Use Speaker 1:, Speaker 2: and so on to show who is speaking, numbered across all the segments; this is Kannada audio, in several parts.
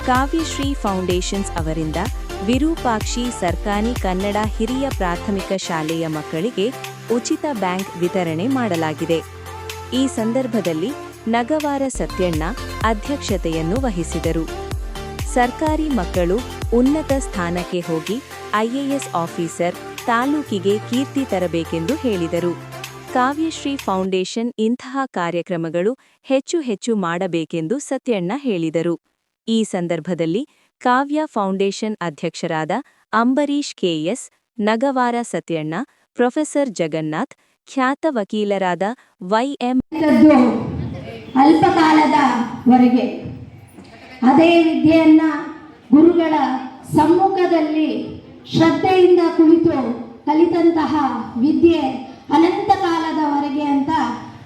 Speaker 1: ಕಾವ್ಯಶ್ರೀ ಫೌಂಡೇಶನ್ಸ್ ಅವರಿಂದ ವಿರೂಪಾಕ್ಷಿ ಸರ್ಕಾರಿ ಕನ್ನಡ ಹಿರಿಯ ಪ್ರಾಥಮಿಕ ಶಾಲೆಯ ಮಕ್ಕಳಿಗೆ ಉಚಿತ ಬ್ಯಾಂಕ್ ವಿತರಣೆ ಮಾಡಲಾಗಿದೆ. ಈ ಸಂದರ್ಭದಲ್ಲಿ ನಗವಾರ ಸತ್ಯಣ್ಣ ಅಧ್ಯಕ್ಷತೆಯನ್ನು ವಹಿಸಿದರು. ಸರ್ಕಾರಿ ಮಕ್ಕಳು ಉನ್ನತ ಸ್ಥಾನಕ್ಕೆ ಹೋಗಿ ಐಎಎಸ್ ಆಫೀಸರ್, ತಾಲೂಕಿಗೆ ಕೀರ್ತಿ ತರಬೇಕೆಂದು ಹೇಳಿದರು. ಕಾವ್ಯಶ್ರೀ ಫೌಂಡೇಶನ್ ಇಂತಹ ಕಾರ್ಯಕ್ರಮಗಳು ಹೆಚ್ಚು ಮಾಡಬೇಕೆಂದು ಸತ್ಯಣ್ಣ ಹೇಳಿದರು. ಈ ಸಂದರ್ಭದಲ್ಲಿ ಕಾವ್ಯ ಫೌಂಡೇಶನ್ ಅಧ್ಯಕ್ಷರಾದ ಅಂಬರೀಶ್ ಕೆಎಸ್, ನಗವಾರ ಸತ್ಯಣ್ಣ, ಪ್ರೊಫೆಸರ್ ಜಗನ್ನಾಥ್, ಖ್ಯಾತ ವಕೀಲರಾದ ವೈಎಂ
Speaker 2: ಅಲ್ಪಕಾಲದವರೆಗೆ ಅದೇ ವಿದ್ಯೆಯನ್ನ ಗುರುಗಳ ಸಮ್ಮುಖದಲ್ಲಿ ಶ್ರದ್ಧೆಯಿಂದ ಕುಳಿತು ಕಲಿತಂತಹ ವಿದ್ಯೆ ಅನಂತ ಕಾಲದವರೆಗೆ ಅಂತ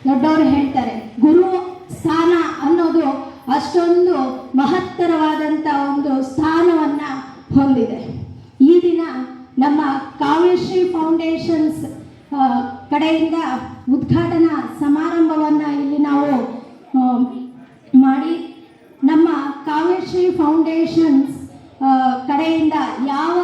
Speaker 2: ದೊಡ್ಡವರು ಹೇಳ್ತಾರೆ. ಗುರು ಸ್ಥಾನ ಅನ್ನೋದು ಅಷ್ಟೊಂದು ಮಹತ್ತರವಾದಂಥ ಒಂದು ಸ್ಥಾನವನ್ನ ಹೊಂದಿದೆ. ಈ ದಿನ ನಮ್ಮ ಕಾವ್ಯಶ್ರೀ ಫೌಂಡೇಶನ್ಸ್ ಕಡೆಯಿಂದ ಉದ್ಘಾಟನಾ ಸಮಾರಂಭವನ್ನು ಇಲ್ಲಿ ನಾವು ಮಾಡಿ, ನಮ್ಮ ಕಾವ್ಯಶ್ರೀ ಫೌಂಡೇಶನ್ಸ್ ಕಡೆಯಿಂದ ಯಾವ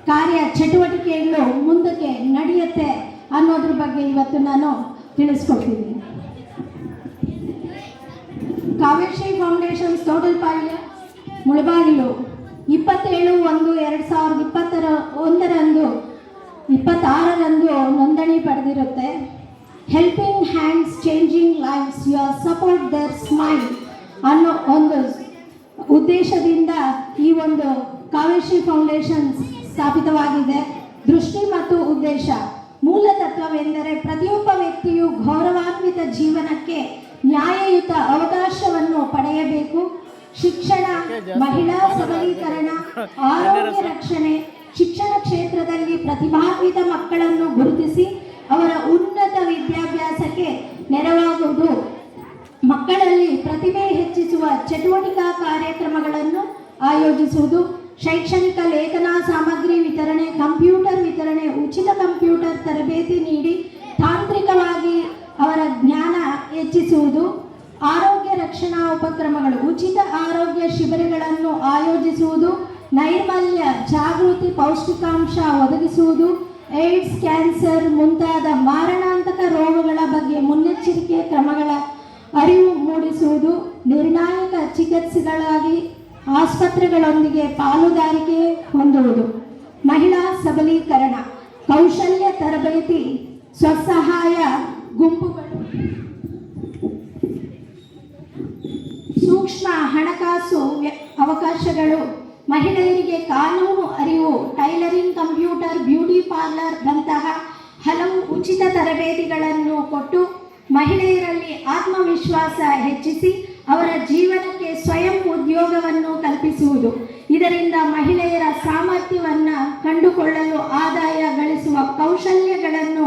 Speaker 2: ಕಾರ್ಯ ಚಟುವಟಿಕೆಗಳು ಮುಂದಕ್ಕೆ ನಡೆಯುತ್ತೆ ಅನ್ನೋದ್ರ ಬಗ್ಗೆ ಇವತ್ತು ನಾನು ತಿಳಿಸ್ಕೊಡ್ತೀನಿ. ಕಾವ್ಯಶ್ರೀ ಫೌಂಡೇಶನ್ಸ್ ತೋಟಲ್ಪಾಳ್ಯ ಮುಳಬಾಗಿಲು 27/1/2021 26ರಂದು ನೋಂದಣಿ ಪಡೆದಿರುತ್ತೆ. Helping hands changing lives, your support their smile ಅನ್ನೋ ಒಂದು ಉದ್ದೇಶದಿಂದ ಈ ಒಂದು ಕಾವ್ಯಶ್ರೀ ಫೌಂಡೇಶನ್ಸ್ ಸ್ಥಾಪಿತವಾಗಿದೆ. ದೃಷ್ಟಿ ಮತ್ತು ಉದ್ದೇಶ, ಮೂಲ ತತ್ವವೆಂದರೆ ಪ್ರತಿಯೊಬ್ಬ ವ್ಯಕ್ತಿಯು ಗೌರವಾನ್ವಿತ ಜೀವನಕ್ಕೆ ನ್ಯಾಯಯುತ ಅವಕಾಶವನ್ನು ಪಡೆಯಬೇಕು. ಶಿಕ್ಷಣ, ಮಹಿಳಾ ಸಬಲೀಕರಣ, ಆರೋಗ್ಯ ರಕ್ಷಣೆ, ಶಿಕ್ಷಣ ಕ್ಷೇತ್ರದಲ್ಲಿ ಪ್ರತಿಭಾನ್ವಿತ ಮಕ್ಕಳನ್ನು ಗುರುತಿಸಿ ಅವರ ಉನ್ನತ ವಿದ್ಯಾಭ್ಯಾಸಕ್ಕೆ ನೆರವಾಗುವುದು, ಮಕ್ಕಳಲ್ಲಿ ಪ್ರತಿಭೆ ಹೆಚ್ಚಿಸುವ ಚಟುವಟಿಕಾ ಕಾರ್ಯಕ್ರಮಗಳನ್ನು ಆಯೋಜಿಸುವುದು, ಶೈಕ್ಷಣಿಕ ಲೇಖನ ಸಾಮಗ್ರಿ ವಿತರಣೆ, ಕಂಪ್ಯೂಟರ್ ವಿತರಣೆ, ಉಚಿತ ಕಂಪ್ಯೂಟರ್ ತರಬೇತಿ ನೀಡಿ ತಾಂತ್ರಿಕವಾಗಿ ಅವರ ಜ್ಞಾನ ಹೆಚ್ಚಿಸುವುದು, ಆರೋಗ್ಯ ರಕ್ಷಣಾ ಉಪಕ್ರಮಗಳು, ಉಚಿತ ಆರೋಗ್ಯ ಶಿಬಿರಗಳನ್ನು ಆಯೋಜಿಸುವುದು, ನೈರ್ಮಲ್ಯ ಜಾಗೃತಿ ಪೌಷ್ಟಿಕಾಂಶ ಒದಗಿಸುವುದು, ಏಡ್ಸ್, ಕ್ಯಾನ್ಸರ್ ಮುಂತಾದ ಮಾರಣಾಂತಕ ರೋಗಗಳ ಬಗ್ಗೆ ಮುನ್ನೆಚ್ಚರಿಕೆ ಕ್ರಮಗಳ ಅರಿವು ಮೂಡಿಸುವುದು, ನಿರ್ಣಾಯಕ ಚಿಕಿತ್ಸೆಗಳಾಗಿ ಆಸ್ಪತ್ರೆಗಳೊಂದಿಗೆ ಪಾಲುದಾರಿಕೆ ಹೊಂದುವುದು, ಮಹಿಳಾ ಸಬಲೀಕರಣ, ಕೌಶಲ್ಯ ತರಬೇತಿ, ಸ್ವಸಹಾಯ ಗುಂಪುಗಳು, ಸೂಕ್ಷ್ಮ ಹಣಕಾಸು ಅವಕಾಶಗಳು, ಮಹಿಳೆಯರಿಗೆ ಕಾನೂನು ಅರಿವು, ಟೈಲರಿಂಗ್, ಕಂಪ್ಯೂಟರ್, ಬ್ಯೂಟಿ ಪಾರ್ಲರ್ ರಂತಹ ಹಲವು ಉಚಿತ ತರಬೇತಿಗಳನ್ನು ಕೊಟ್ಟು ಮಹಿಳೆಯರಲ್ಲಿ ಆತ್ಮವಿಶ್ವಾಸ ಹೆಚ್ಚಿಸಿ ಅವರ ಜೀವನಕ್ಕೆ ಸ್ವಯಂ ಉದ್ಯೋಗವನ್ನು ಕಲ್ಪಿಸುವುದು. ಇದರಿಂದ ಮಹಿಳೆಯರ ಸಾಮರ್ಥ್ಯವನ್ನು ಕಂಡುಕೊಳ್ಳಲು, ಆದಾಯ ಗಳಿಸುವ ಕೌಶಲ್ಯಗಳನ್ನು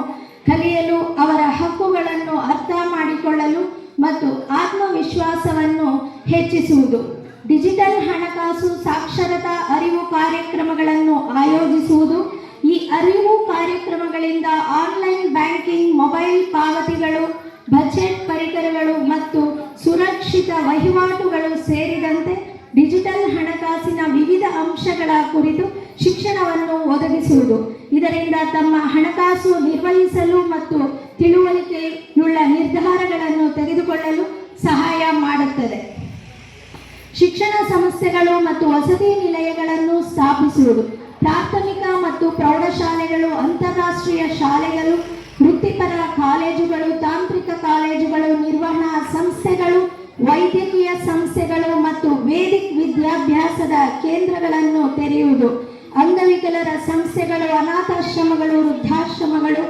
Speaker 2: ಕಲಿಯಲು, ಅವರ ಹಕ್ಕುಗಳನ್ನು ಅರ್ಥ ಮಾಡಿಕೊಳ್ಳಲು ಮತ್ತು ಆತ್ಮವಿಶ್ವಾಸವನ್ನು ಹೆಚ್ಚಿಸುವುದು. ಡಿಜಿಟಲ್ ಹಣಕಾಸು ಸಾಕ್ಷರತಾ ಅರಿವು ಕಾರ್ಯಕ್ರಮಗಳನ್ನು ಆಯೋಜಿಸುವುದು. ಈ ಅರಿವು ಕಾರ್ಯಕ್ರಮಗಳಿಂದ ಆನ್ಲೈನ್ ಬ್ಯಾಂಕಿಂಗ್, ಮೊಬೈಲ್ ಪಾವತಿಗಳು, ಬಜೆಟ್ ಪರಿಕರಗಳು ಮತ್ತು ಸುರಕ್ಷಿತ ವಹಿವಾಟುಗಳು ಸೇರಿದಂತೆ ಡಿಜಿಟಲ್ ಹಣಕಾಸಿನ ವಿವಿಧ ಅಂಶಗಳ ಕುರಿತು ಶಿಕ್ಷಣವನ್ನು ಒದಗಿಸುವುದು. ಇದರಿಂದ ತಮ್ಮ ಹಣಕಾಸು ನಿರ್ವಹಿಸಲು ಮತ್ತು ತಿಳುವಳಿಕೆಯುಳ್ಳ ನಿರ್ಧಾರಗಳನ್ನು ತೆಗೆದುಕೊಳ್ಳಲು ಸಹಾಯ ಮಾಡುತ್ತದೆ. ಶಿಕ್ಷಣ ಸಂಸ್ಥೆಗಳು ಮತ್ತು ವಸತಿ ನಿಲಯಗಳನ್ನು ಸ್ಥಾಪಿಸುವುದು. ಪ್ರಾಥಮಿಕ ಮತ್ತು ಪ್ರೌಢಶಾಲೆಗಳು, ಅಂತಾರಾಷ್ಟ್ರೀಯ ಶಾಲೆಗಳು, ವೃತ್ತಿಪರ ಕಾಲೇಜುಗಳು, ತಾಂತ್ರಿಕ ಕಾಲೇಜುಗಳು, ನಿರ್ವಹಣಾ ಸಂಸ್ಥೆಗಳು, ವೈದ್ಯಕೀಯ ಸಂಸ್ಥೆಗಳು ಮತ್ತು ವೇದಿಕ ವಿದ್ಯಾಭ್ಯಾಸದ ಕೇಂದ್ರಗಳನ್ನು ತೆರೆಯುವುದು. ಅಂಗವಿಕಲರ ಸಂಸ್ಥೆಗಳು, ಅನಾಥಾಶ್ರಮಗಳು, ವೃದ್ಧಾಶ್ರಮಗಳು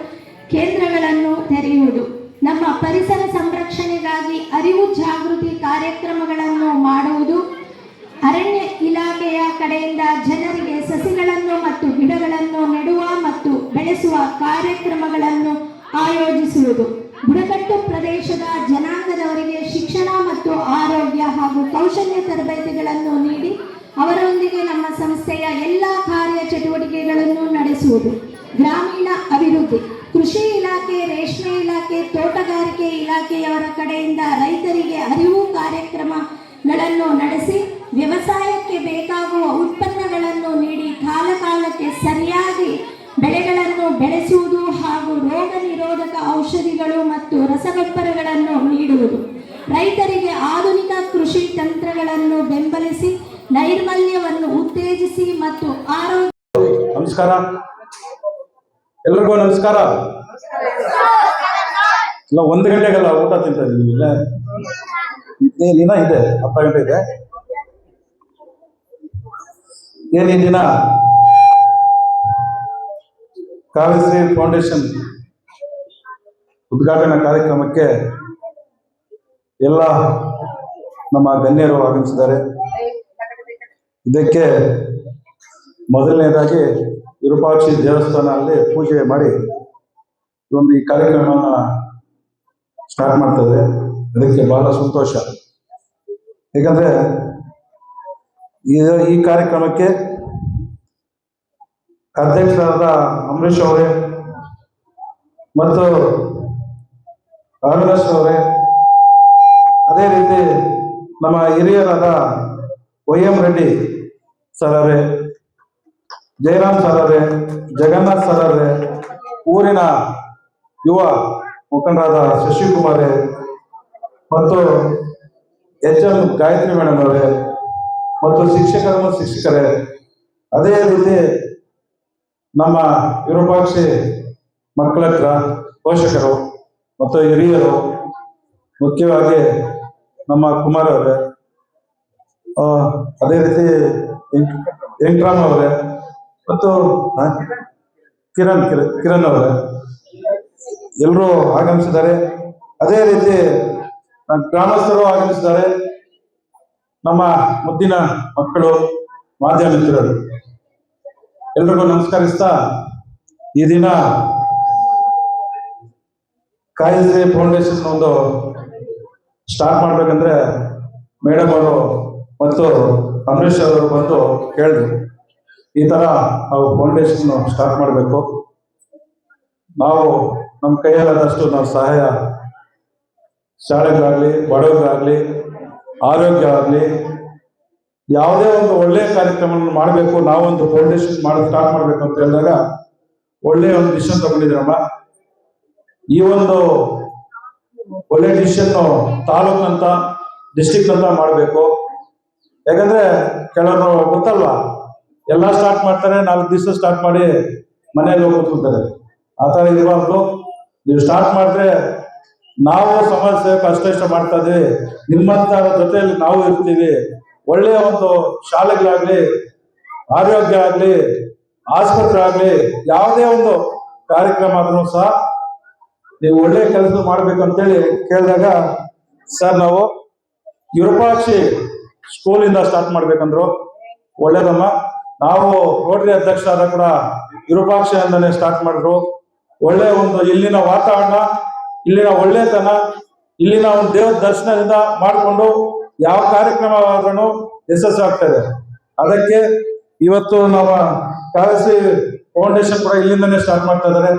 Speaker 2: ಕೇಂದ್ರಗಳನ್ನು ತೆರೆಯುವುದು. ನಮ್ಮ ಪರಿಸರ ಸಂರಕ್ಷಣೆಗಾಗಿ ಅರಿವು ಜಾಗೃತಿ ಕಾರ್ಯಕ್ರಮಗಳನ್ನು ಮಾಡುವುದು. ಅರಣ್ಯ ಇಲಾಖೆಯ ಕಡೆಯಿಂದ ಜನರಿಗೆ ಸಸಿಗಳನ್ನು ಮತ್ತು ಗಿಡಗಳನ್ನು ನೆಡುವ ಮತ್ತು ಬೆಳೆಸುವ ಕಾರ್ಯಕ್ರಮಗಳನ್ನು ಆಯೋಜಿಸುವುದು. ಬುಡಕಟ್ಟು ಪ್ರದೇಶದ ಜನಾಂಗದವರಿಗೆ ಶಿಕ್ಷಣ ಮತ್ತು ಆರೋಗ್ಯ ಹಾಗೂ ಕೌಶಲ್ಯ ತರಬೇತಿಗಳನ್ನು ನೀಡಿ ಅವರೊಂದಿಗೆ ನಮ್ಮ ಸಂಸ್ಥೆಯ ಎಲ್ಲ ಕಾರ್ಯ ಚಟುವಟಿಕೆಗಳನ್ನು ನಡೆಸುವುದು. ಗ್ರಾಮೀಣ ಅಭಿವೃದ್ಧಿ, ಕೃಷಿ ಇಲಾಖೆ, ರೇಷ್ಮೆ ಇಲಾಖೆ, ತೋಟಗಾರಿಕೆ ಇಲಾಖೆಯವರ ಕಡೆಯಿಂದ ರೈತರಿಗೆ ಅರಿವು ಕಾರ್ಯಕ್ರಮಗಳನ್ನು ನಡೆಸಿ ವ್ಯವಸಾಯಕ್ಕೆ ಬೇಕಾಗುವ ಉತ್ಪನ್ನಗಳನ್ನು ನೀಡಿ ಕಾಲಕಾಲಕ್ಕೆ ಸರಿಯಾಗಿ ಬೆಳೆಗಳನ್ನು ಬೆಳೆಸುವುದು ಹಾಗೂ ರೋಗ ನಿರೋಧಕ ಔಷಧಿಗಳು ಮತ್ತು ರಸಗೊಬ್ಬರಗಳನ್ನು ನೀಡುವುದು. ರೈತರಿಗೆ ಆಧುನಿಕ ಕೃಷಿ ತಂತ್ರಗಳನ್ನು ಬೆಂಬಲಿಸಿ ನೈರ್ಮಲ್ಯವನ್ನು ಉತ್ತೇಜಿಸಿ ಮತ್ತು ಆರೋಗ್ಯ.
Speaker 3: ನಮಸ್ಕಾರ, ಎಲ್ರಿಗೂ ನಮಸ್ಕಾರ. ಇಲ್ಲ 1 ಗಂಟೆಗೆಲ್ಲ ಊಟ ತಿಂತಾ ಇದ್ದೀವಿ. ಇಲ್ಲ ದಿನ ಇದೆ, ಅರ್ಧ ಗಂಟೆ ಇದೆ. ಏನು ಈ ದಿನ ಕಾವ್ಯಶ್ರೀ ಫೌಂಡೇಶನ್ ಉದ್ಘಾಟನಾ ಕಾರ್ಯಕ್ರಮಕ್ಕೆ ಎಲ್ಲ ನಮ್ಮ ಗಣ್ಯರು ಆಗಮಿಸಿದ್ದಾರೆ. ಇದಕ್ಕೆ ಮೊದಲನೇದಾಗಿ ವಿರೂಪಾಕ್ಷಿ ದೇವಸ್ಥಾನ ಅಲ್ಲಿ ಪೂಜೆ ಮಾಡಿ ಈ ಕಾರ್ಯಕ್ರಮವನ್ನು ಸ್ಟಾರ್ಟ್ ಮಾಡ್ತದೆ. ಅದಕ್ಕೆ ಬಹಳ ಸಂತೋಷ. ಏಕೆಂದರೆ ಈ ಕಾರ್ಯಕ್ರಮಕ್ಕೆ ಅಧ್ಯಕ್ಷರಾದ ಅಂಬರೀಶ್ ಅವರೇ ಮತ್ತು ಅವಿನಾಶ್ ಅವರೇ, ಅದೇ ರೀತಿ ನಮ್ಮ ಹಿರಿಯರಾದ YM ರೆಡ್ಡಿ ಸರ್ ಅವರೇ, ಜಯರಾಮ್ ಸರ್ ಅವರೇ, ಜಗನ್ನಾಥ್ ಸರ್ ಅವರೇ, ಊರಿನ ಯುವ ಮುಖಂಡರಾದ ಶಶಿಕುಮಾರೇ ಮತ್ತು HM ಗಾಯತ್ರಿ ಮೇಡಮ್ ಅವರೇ ಮತ್ತು ಶಿಕ್ಷಕರೇ, ಅದೇ ರೀತಿ ನಮ್ಮ ವಿರೂಪಾಕ್ಷಿ ಮಕ್ಕಳ ಪೋಷಕರು ಮತ್ತು ಹಿರಿಯರು, ಮುಖ್ಯವಾಗಿ ನಮ್ಮ ಕುಮಾರ್ ಅವರೇ, ಅದೇ ರೀತಿ ವೆಂಕಟರಾಮ್ ಅವರೇ ಮತ್ತು ಕಿರಣ್ ಅವರೇ ಎಲ್ಲರೂ ಆಗಮಿಸಿದ್ದಾರೆ. ಅದೇ ರೀತಿ ಗ್ರಾಮಸ್ಥರು ಆಗಮಿಸಿದ್ದಾರೆ. ನಮ್ಮ ಮುದ್ದಿನ ಮಕ್ಕಳು, ಮಾಧ್ಯಮ ಮಿತ್ರರು ಎಲ್ರಿಗೂ ನಮಸ್ಕರಿಸ್ತಾ, ಈ ದಿನ ಕಾವ್ಯಶ್ರೀ ಫೌಂಡೇಶನ್ ಒಂದು ಸ್ಟಾರ್ಟ್ ಮಾಡ್ಬೇಕಂದ್ರೆ ಮೇಡಮ್ ಅವರು ಮತ್ತು ಅಂಬರೀಶ್ ಅವರು ಬಂದು ಕೇಳಿದ್ರು, ಈ ತರ ನಾವು ಫೌಂಡೇಶನ್ ಸ್ಟಾರ್ಟ್ ಮಾಡಬೇಕು, ನಾವು ನಮ್ಮ ಕೈಯಲ್ಲಾದಷ್ಟು ನಾವು ಸಹಾಯ ಶಾಲೆಗಳಾಗಲಿ, ಬಡವರಿಗಾಗಲಿ, ಆರೋಗ್ಯ ಆಗಲಿ, ಯಾವುದೇ ಒಂದು ಒಳ್ಳೆಯ ಕಾರ್ಯಕ್ರಮವನ್ನು ಮಾಡಬೇಕು, ನಾವೊಂದು ಫೌಂಡೇಶನ್ ಸ್ಟಾರ್ಟ್ ಮಾಡಬೇಕು ಅಂತ ಹೇಳಿದಾಗ ಒಳ್ಳೆಯ ಒಂದು ಡಿಸಿಷನ್ ತಗೊಂಡಿದ್ದೀರಮ್ಮ. ಈ ಒಂದು ಒಳ್ಳೆ ಡಿಸಿಷನ್ ತಾಲೂಕು ಅಂತ, ಡಿಸ್ಟ್ರಿಕ್ಟ್ ಅಂತ ಮಾಡಬೇಕು. ಯಾಕಂದ್ರೆ ಕೆಲವರು ಗೊತ್ತಲ್ವಾ, ಎಲ್ಲ ಸ್ಟಾರ್ಟ್ ಮಾಡ್ತಾರೆ, 4 ದಿವಸ ಸ್ಟಾರ್ಟ್ ಮಾಡಿ ಮನೆಯಲ್ಲಿ ಹೋಗಿ ಕೂತ್ಕೊಳ್ತಾರೆ. ಆ ಥರ ಇರಬಾರ್ದು. ನೀವು ಸ್ಟಾರ್ಟ್ ಮಾಡಿದ್ರೆ ನಾವು ಸಮಾಜ ಸೇವಕ ಅಷ್ಟೇ ಮಾಡ್ತಾ ಇದ್ದೀವಿ, ನಿಮ್ಮಂತ ಜೊತೆಯಲ್ಲಿ ನಾವು ಇರ್ತೀವಿ. ಒಳ್ಳೆಯ ಒಂದು ಶಾಲೆಗಳಾಗ್ಲಿ, ಆರೋಗ್ಯ ಆಗಲಿ, ಆಸ್ಪತ್ರೆ ಆಗಲಿ, ಯಾವುದೇ ಒಂದು ಕಾರ್ಯಕ್ರಮ ಆದ್ರೂ ಸಹ ನೀವು ಒಳ್ಳೆಯ ಕೆಲಸ ಮಾಡಬೇಕು ಅಂತೇಳಿ ಕೇಳಿದಾಗ, ಸರ್ ನಾವು ವಿರೂಪಾಕ್ಷಿ ಸ್ಕೂಲಿಂದ ಸ್ಟಾರ್ಟ್ ಮಾಡ್ಬೇಕಂದ್ರು. ಒಳ್ಳೇದಮ್ಮ, ನಾವು ರೋಟರಿ ಅಧ್ಯಕ್ಷರಾದ ಕೂಡ ವಿರೂಪಾಕ್ಷಿ ಅಂತಾನೆ ಸ್ಟಾರ್ಟ್ ಮಾಡಿದ್ರು. ಒಳ್ಳೆಯ ಒಂದು ಇಲ್ಲಿನ ವಾತಾವರಣ, ಇಲ್ಲಿನ ಒಳ್ಳೆತನ, ಇಲ್ಲಿನ ಒಂದು ದೇವ್ರ ದರ್ಶನದಿಂದ ಮಾಡಿಕೊಂಡು ಯಾವ ಕಾರ್ಯಕ್ರಮವಾದ್ರೂ ಯಶಸ್ವಿ ಆಗ್ತದೆ. ಅದಕ್ಕೆ ಇವತ್ತು ನಮ್ಮ ಕಾವ್ಯಶ್ರೀ ಫೌಂಡೇಶನ್ ಕೂಡ ಇಲ್ಲಿಂದನೇ ಸ್ಟಾರ್ಟ್ ಮಾಡ್ತಾ ಇದ್ದಾರೆ.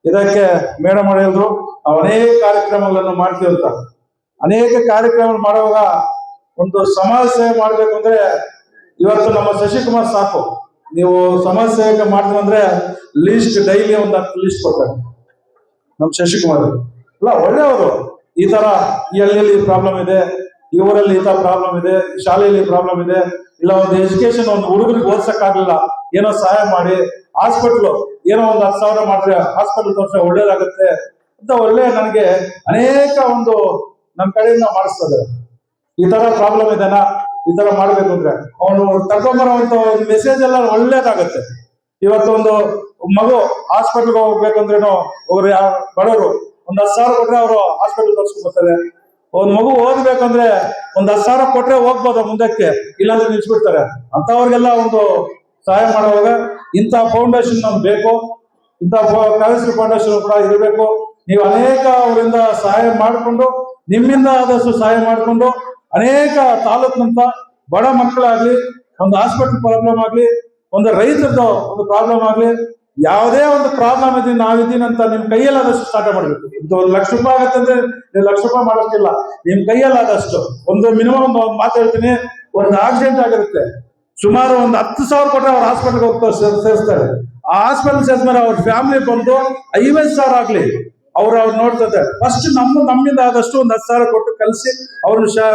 Speaker 3: ಇದಕ್ಕೆ ಮೇಡಮ್ ಹೇಳಿದ್ರು, ನಾವು ಅನೇಕ ಕಾರ್ಯಕ್ರಮಗಳನ್ನು ಮಾಡ್ತೀವಿ ಅಂತ. ಅನೇಕ ಕಾರ್ಯಕ್ರಮಗಳು ಮಾಡುವಾಗ ಒಂದು ಸಮಾಜ ಸೇವೆ ಮಾಡಬೇಕು ಅಂದ್ರೆ ಇವತ್ತು ನಮ್ಮ ಶಶಿಕುಮಾರ್ ಸಾಕು. ನೀವು ಸಮಾಜ ಸೇವೆ ಮಾಡ್ತೀವಿ ಅಂದ್ರೆ ಲೀಸ್ಟ್ ಡೈಲಿ ಒಂದು 10 ಲೀಸ್ಟ್ ಕೊಡ್ತಾರೆ ನಮ್ಮ ಶಶಿಕುಮಾರ್. ಅಲ್ಲ, ಒಳ್ಳೆಯವರು. ಈ ತರ ಈ ಹಳ್ಳಿಯಲ್ಲಿ ಪ್ರಾಬ್ಲಮ್ ಇದೆ, ಈ ಊರಲ್ಲಿ ಈ ತರ ಪ್ರಾಬ್ಲಮ್ ಇದೆ, ಶಾಲೆಯಲ್ಲಿ ಪ್ರಾಬ್ಲಮ್ ಇದೆ, ಇಲ್ಲ ಒಂದು ಎಜುಕೇಶನ್ ಒಂದು ಹುಡುಗರಿಗೆ ಓದ್ಸಕ್ಕಾಗಲಿಲ್ಲ, ಏನೋ ಸಹಾಯ ಮಾಡಿ, ಹಾಸ್ಪಿಟ್ಲು ಏನೋ ಒಂದು 10,000 ಮಾಡಿದ್ರೆ ಹಾಸ್ಪಿಟಲ್ ತೋರಿಸಿದ್ರೆ ಒಳ್ಳೇದಾಗುತ್ತೆ ಅಂತ ಒಳ್ಳೆ ನನಗೆ ಅನೇಕ ಒಂದು ನಮ್ಮ ಕಡೆಯಿಂದ ಮಾಡಿಸ್ತದೆ. ಈ ತರ ಪ್ರಾಬ್ಲಮ್ ಇದೆನಾ, ಈ ತರ ಮಾಡ್ಬೇಕು ಅಂದ್ರೆ ಅವನು ತಗೊಂಬರುವಂತ ಒಂದು ಮೆಸೇಜ್ ಎಲ್ಲ ಒಳ್ಳೇದಾಗತ್ತೆ. ಇವತ್ತು ಒಂದು ಮಗು ಹಾಸ್ಪಿಟಲ್ಗೆ ಹೋಗ್ಬೇಕಂದ್ರೇನು, ಒಬ್ರು ಬಡವರು ಒಂದು 10,000 ಕೊಟ್ರೆ ಅವರು ಹಾಸ್ಪಿಟಲ್ ತೋರಿಸ್ಕೊಂಡು ಬರ್ತಾರೆ. ಒಂದ್ ಮಗು ಓದ್ಬೇಕಂದ್ರೆ ಒಂದು 10,000 ಕೊಟ್ರೆ ಹೋಗ್ಬೋದು ಮುಂದಕ್ಕೆ, ಇಲ್ಲಾಂದ್ರೆ ನಿಲ್ಸ್ಬಿಡ್ತಾರೆ. ಅಂತವ್ರಿಗೆಲ್ಲ ಒಂದು ಸಹಾಯ ಮಾಡುವಾಗ ಇಂಥ ಫೌಂಡೇಶನ್ ನಮ್ಗೆ ಬೇಕು. ಇಂಥ ಕಾವ್ಯಶ್ರೀ ಫೌಂಡೇಶನ್ ಕೂಡ ಇರಬೇಕು. ನೀವು ಅನೇಕ ಅವರಿಂದ ಸಹಾಯ ಮಾಡಿಕೊಂಡು, ನಿಮ್ಮಿಂದ ಆದಷ್ಟು ಸಹಾಯ ಮಾಡಿಕೊಂಡು, ಅನೇಕ ತಾಲೂಕಿನಂತ ಬಡ ಮಕ್ಕಳಾಗ್ಲಿ, ಒಂದು ಹಾಸ್ಪಿಟಲ್ ಪ್ರಾಬ್ಲಮ್ ಆಗ್ಲಿ, ಒಂದು ರೈತರದ್ದು ಒಂದು ಪ್ರಾಬ್ಲಮ್ ಆಗ್ಲಿ, ಯಾವುದೇ ಒಂದು ಪ್ರಾಬ್ಲಮ್ ಇದೆ, ನಾವಿದ್ದೀನಿ ಅಂತ ನಿಮ್ ಕೈಯಲ್ಲಾದಷ್ಟು ಸ್ಟಾರ್ಟ್ ಮಾಡ್ಬೇಕು. ಇದು 1 ಲಕ್ಷ ರೂಪಾಯಿ ಆಗುತ್ತೆ ಅಂದ್ರೆ ನೀವು 1 ಲಕ್ಷ ರೂಪಾಯಿ ಮಾಡೋಕ್ಕಿಲ್ಲ, ನಿಮ್ ಕೈಯಲ್ಲಾದಷ್ಟು ಒಂದು ಮಿನಿಮಮ್ ಒಂದು ಮಾತು ಹೇಳ್ತೀನಿ, ಒಂದು ಆಕ್ಸಿಡೆಂಟ್ ಆಗಿರುತ್ತೆ, ಸುಮಾರು ಒಂದು 10,000 ಕೊಟ್ಟರೆ ಅವ್ರ ಹಾಸ್ಪಿಟಲ್ಗೆ ಹೋಗ್ತಾರೆ, ಸೇರಿಸ್ತಾರೆ. ಆ ಹಾಸ್ಪಿಟಲ್ ಸೇರಿದ್ಮೇಲೆ ಅವ್ರ ಫ್ಯಾಮಿಲಿ ಬಂದು 50,000 ಆಗ್ಲಿ ಅವ್ರು ನೋಡ್ತಾರೆ. ಫಸ್ಟ್ ನಮ್ಮಿಂದ ಆದಷ್ಟು ಒಂದು 10,000 ಕೊಟ್ಟು ಕಲಿಸಿ ಅವ್ರನ್ನ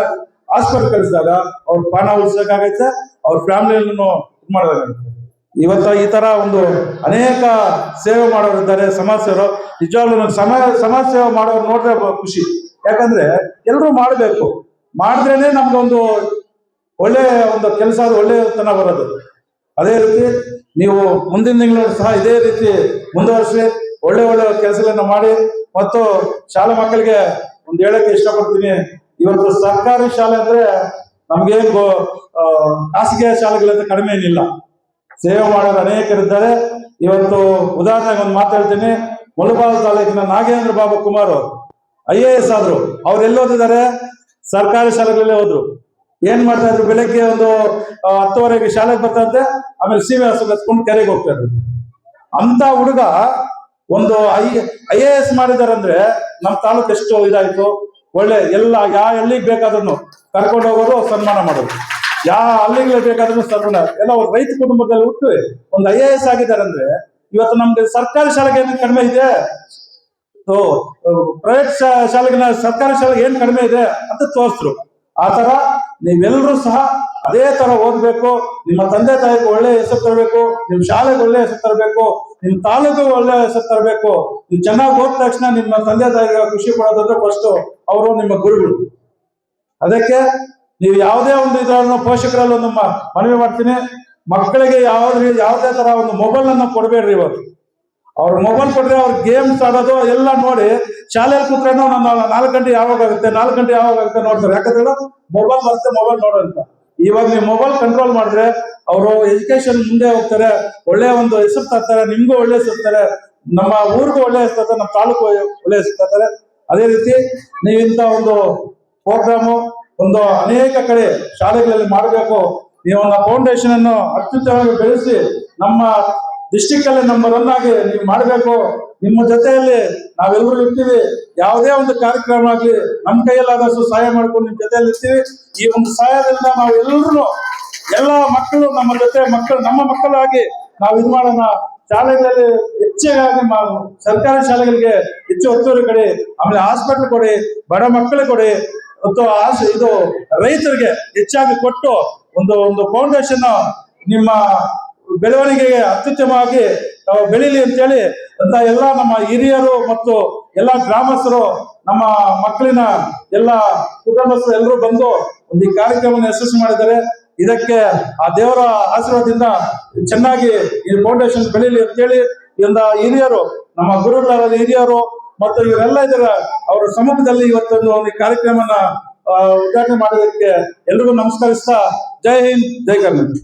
Speaker 3: ಹಾಸ್ಪಿಟಲ್ ಕಳಿಸಿದಾಗ ಅವ್ರ ಪ್ರಾಣ ಉಳಿಸೋಕ್ಕಾಗತ್ತೆ, ಅವ್ರ ಫ್ಯಾಮಿಲಿಯನ್ನು ಇದು ಮಾಡೋದಾಗುತ್ತೆ. ಇವತ್ತು ಈ ತರ ಒಂದು ಅನೇಕ ಸೇವೆ ಮಾಡೋರಿದ್ದಾರೆ ಸಮಾಜ ಸೇವರು. ನಿಜವಾಗ್ಲೂ ಸಮಾಜ ಸೇವೆ ಮಾಡೋರು ನೋಡ್ರೆ ಖುಷಿ. ಯಾಕಂದ್ರೆ ಎಲ್ಲರೂ ಮಾಡಬೇಕು, ಮಾಡಿದ್ರೇನೆ ನಮ್ಗೊಂದು ಒಳ್ಳೆ ಒಂದು ಕೆಲಸ, ಒಳ್ಳೆತನ ಬರೋದು. ಅದೇ ರೀತಿ ನೀವು ಮುಂದಿನ ತಿಂಗಳು ಸಹ ಇದೇ ರೀತಿ ಮುಂದುವರಿಸಿ ಒಳ್ಳೆ ಕೆಲಸಗಳನ್ನ ಮಾಡಿ. ಮತ್ತು ಶಾಲಾ ಮಕ್ಕಳಿಗೆ ಒಂದು ಹೇಳಕ್ಕೆ ಇಷ್ಟಪಡ್ತೀನಿ, ಇವತ್ತು ಸರ್ಕಾರಿ ಶಾಲೆ ಅಂದ್ರೆ ನಮ್ಗೆ ಖಾಸಗಿ ಶಾಲೆಗಳಿಂದ ಕಡಿಮೆ ಏನಿಲ್ಲ, ಸೇವೆ ಮಾಡೋರು ಅನೇಕರಿದ್ದಾರೆ. ಇವತ್ತು ಉದಾಹರಣೆಗೆ ಒಂದು ಮಾತಾಡ್ತೀನಿ. ಮುಳಬಾಗಿಲು ತಾಲೂಕಿನ ನಾಗೇಂದ್ರ ಬಾಬು ಕುಮಾರ್ IAS ಆದ್ರು. ಅವ್ರು ಎಲ್ಲಿ ಓದಿದ್ದಾರೆ? ಸರ್ಕಾರಿ ಶಾಲೆಗಳಲ್ಲೇ ಹೋದ್ರು. ಏನ್ ಮಾಡ್ತಾ ಇದ್ರು? ಬೆಳಗ್ಗೆ ಒಂದು 10:30ಗೆ ಶಾಲೆಗೆ ಬರ್ತಾರಂತೆ, ಆಮೇಲೆ ಸೀಮೆ ಹಸು ಕತ್ಕೊಂಡು ಕೆರೆಗೆ ಹೋಗ್ತಾ ಇದ್ರು. ಅಂತ ಹುಡುಗ ಒಂದು IAS ಮಾಡಿದಾರಂದ್ರೆ ನಮ್ಮ ತಾಲೂಕು ಎಷ್ಟು ಇದಾಯ್ತು. ಒಳ್ಳೆ ಎಲ್ಲ ಯಾವ ಹಳ್ಳಿಗೆ ಬೇಕಾದ್ರೂ ಕರ್ಕೊಂಡು ಹೋಗೋರು, ಸನ್ಮಾನ ಮಾಡೋದು, ಯಾವ ಹಳ್ಳಿಗೆ ಬೇಕಾದ್ರೂ ಸನ್ಮಾನ. ಎಲ್ಲ ರೈತ ಕುಟುಂಬದಲ್ಲಿ ಹುಟ್ಟು ಒಂದು IAS ಆಗಿದ್ದಾರೆ ಅಂದ್ರೆ ಇವತ್ತು ನಮ್ಗೆ ಸರ್ಕಾರಿ ಶಾಲೆಗೆ ಏನು ಕಡಿಮೆ ಇದೆ, ಪ್ರೈವೇಟ್ ಶಾಲೆಗಿನ ಸರ್ಕಾರಿ ಶಾಲೆಗೆ ಏನ್ ಕಡಿಮೆ ಇದೆ ಅಂತ ತೋರಿಸ್ರು. ಆ ತರ ನೀವೆಲ್ಲರೂ ಸಹ ಅದೇ ತರ ಓದ್ಬೇಕು. ನಿಮ್ಮ ತಂದೆ ತಾಯಿಗೆ ಒಳ್ಳೆ ಹೆಸರು ತರಬೇಕು, ನಿಮ್ ಶಾಲೆಗೆ ಒಳ್ಳೆ ಹೆಸರು ತರಬೇಕು, ನಿಮ್ ತಾಲೂಕಿಗೆ ಒಳ್ಳೆ ಹೆಸರು ತರಬೇಕು. ನೀವು ಚೆನ್ನಾಗಿ ಓದಿದ ತಕ್ಷಣ ನಿಮ್ಮ ತಂದೆ ತಾಯಿಗೆ ಖುಷಿ ಪಡೋದಂದ್ರೆ ಫಸ್ಟ್ ಅವರು ನಿಮ್ಮ ಗುರುಗಳು. ಅದಕ್ಕೆ ನೀವು ಯಾವುದೇ ಒಂದು ಇದನ್ನು ಪೋಷಕರಲ್ಲಿ ಒಂದು ಮನವಿ ಮಾಡ್ತೀನಿ, ಮಕ್ಕಳಿಗೆ ಯಾವುದೇ ತರ ಒಂದು ಮೊಬೈಲ್ ಅನ್ನ ಕೊಡಬೇಡ್ರಿ. ಇವತ್ತು ಅವ್ರ ಮೊಬೈಲ್ ಕೊಟ್ರೆ ಅವ್ರ ಗೇಮ್ಸ್ ಆಡೋದು ಎಲ್ಲ ನೋಡಿ ಶಾಲೆಯಲ್ಲಿ ಕೂತ್ರೇನೋ ನನ್ನ 4 ಗಂಟೆ ಯಾವಾಗ ಆಗುತ್ತೆ ನೋಡ್ತಾರೆ. ಯಾಕಂದ್ರೆ ಮೊಬೈಲ್ ಬರುತ್ತೆ, ಮೊಬೈಲ್ ನೋಡೋಂತ. ಇವಾಗ ನೀವು ಮೊಬೈಲ್ ಕಂಟ್ರೋಲ್ ಮಾಡಿದ್ರೆ ಅವರು ಎಜುಕೇಶನ್ ಮುಂದೆ ಹೋಗ್ತಾರೆ, ಒಳ್ಳೆ ಒಂದು ಹೆಸರು ತರ್ತಾರೆ, ನಿಮ್ಗೂ ಒಳ್ಳೆ ಹೆಸರು ತರ್ತಾರೆ, ನಮ್ಮ ಊರಿಗೂ ಒಳ್ಳೆ ಹೆಸರು ತರ್ತಾರೆ, ನಮ್ಮ ತಾಲೂಕು ಒಳ್ಳೆ ಹೆಸರು ತರ್ತಾರೆ. ಅದೇ ರೀತಿ ನೀವು ಇಂಥ ಒಂದು ಪ್ರೋಗ್ರಾಮು ಒಂದು ಅನೇಕ ಕಡೆ ಶಾಲೆಗಳಲ್ಲಿ ಮಾಡಬೇಕು. ನೀವು ಒಂದು ಫೌಂಡೇಶನ್ ಅನ್ನು ಅತ್ಯುತ್ತಮವಾಗಿ ಬೆಳೆಸಿ ನಮ್ಮ ಡಿಸ್ಟಿಕ್ ಅಲ್ಲಿ ನಂಬರ್ 1 ಆಗಿ ನೀವು ಮಾಡಬೇಕು. ನಿಮ್ಮ ಜೊತೆಯಲ್ಲಿ ನಾವೆಲ್ಲರೂ ಇರ್ತೀವಿ. ಯಾವುದೇ ಒಂದು ಕಾರ್ಯಕ್ರಮ ಆಗ್ಲಿ ನಮ್ಮ ಕೈಯಲ್ಲಾದಷ್ಟು ಸಹಾಯ ಮಾಡ್ಕೊಂಡು ನಿಮ್ ಜೊತೆಯಲ್ಲಿ ಇರ್ತೀವಿ. ಈ ಒಂದು ಸಹಾಯದಿಂದ ನಾವು ಎಲ್ಲ ಮಕ್ಕಳು ನಮ್ಮ ಜೊತೆ ನಮ್ಮ ಮಕ್ಕಳಾಗಿ ನಾವು ಇದು ಮಾಡೋಣ. ಶಾಲೆಗಳಲ್ಲಿ ಹೆಚ್ಚಾಗಿ ಸರ್ಕಾರಿ ಶಾಲೆಗಳಿಗೆ ಹೆಚ್ಚು ಒತ್ತುವರಿ ಕೊಡಿ, ಆಮೇಲೆ ಹಾಸ್ಪಿಟಲ್ ಕೊಡಿ, ಬಡ ಮಕ್ಕಳಿಗೆ ಕೊಡಿ, ಮತ್ತು ಇದು ರೈತರಿಗೆ ಹೆಚ್ಚಾಗಿ ಕೊಟ್ಟು ಒಂದು ಫೌಂಡೇಶನ್ ನಿಮ್ಮ ಬೆಳವಣಿಗೆಗೆ ಅತ್ಯುತ್ತಮವಾಗಿ ಬೆಳೀಲಿ ಅಂತೇಳಿ ಅಂತ ಎಲ್ಲ ನಮ್ಮ ಹಿರಿಯರು ಮತ್ತು ಎಲ್ಲ ಗ್ರಾಮಸ್ಥರು, ನಮ್ಮ ಮಕ್ಕಳಿನ ಎಲ್ಲ ಕುಟುಂಬಸ್ಥರು ಎಲ್ಲರೂ ಬಂದು ಒಂದು ಈ ಕಾರ್ಯಕ್ರಮವನ್ನು ಯಶಸ್ವಿ ಮಾಡಿದ್ದಾರೆ. ಇದಕ್ಕೆ ಆ ದೇವರ ಆಶೀರ್ವಾದದಿಂದ ಚೆನ್ನಾಗಿ ಈ ಫೌಂಡೇಶನ್ ಬೆಳೀಲಿ ಅಂತೇಳಿ ಇಂದ ಹಿರಿಯರು, ನಮ್ಮ ಗುರುಗಳಾದ ಹಿರಿಯರು ಮತ್ತು ಇವರೆಲ್ಲ ಇದ್ದಾರೆ, ಅವರ ಸಮ್ಮುಖದಲ್ಲಿ ಇವತ್ತೊಂದು ಈ ಕಾರ್ಯಕ್ರಮನ ಉದ್ಘಾಟನೆ ಮಾಡೋದಕ್ಕೆ ಎಲ್ರಿಗೂ ನಮಸ್ಕರಿಸ್ತಾ, ಜೈ ಹಿಂದ್, ಜೈ ಕರ್ನಾಟಕ.